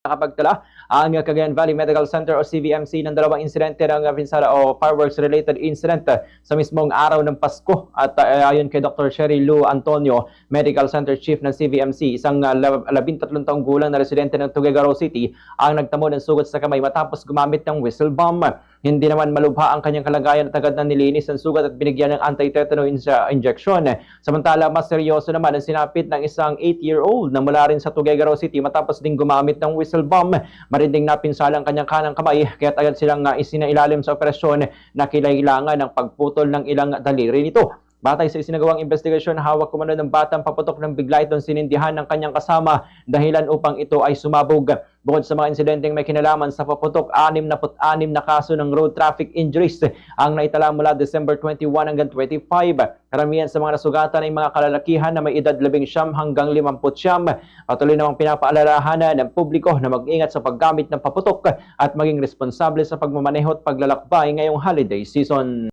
Nakapagtala ang Cagayan Valley Medical Center o CVMC ng dalawang insidente ng pinsala o fireworks-related incident sa mismong araw ng Pasko. At ayon kay Dr. Sherry Lou Antonio, Medical Center Chief ng CVMC, isang 13 taong gulang na residente ng Tuguegarao City ang nagtamo ng sugat sa kamay matapos gumamit ng whistle bomb. Hindi naman malubha ang kanyang kalagayan at agad na nilinis ang sugat at binigyan ng anti-tetanus injection. Samantala, mas seryoso naman ang sinapit ng isang 8-year-old na mula rin sa Tuguegarao City matapos ding gumamit ng whistle bomb. Marinding napinsala ang kanyang kanang kamay kaya agad silang isinailalim sa operasyon na kailangan ng pagputol ng ilang daliri nito. Batay sa isinagawang investigasyon, hawak kumano ng batang paputok ng bigla itong sinindihan ng kanyang kasama dahilan upang ito ay sumabog. Bukod sa mga insidenteng may kinalaman sa paputok, 66 na kaso ng road traffic injuries ang naitala mula December 21 hanggang 25. Karamihan sa mga nasugatan ay mga kalalakihan na may edad 19 hanggang 59. Patuloy namang pinapaalalahanan ng publiko na mag-ingat sa paggamit ng paputok at maging responsable sa pagmamaneho at paglalakbay ngayong holiday season.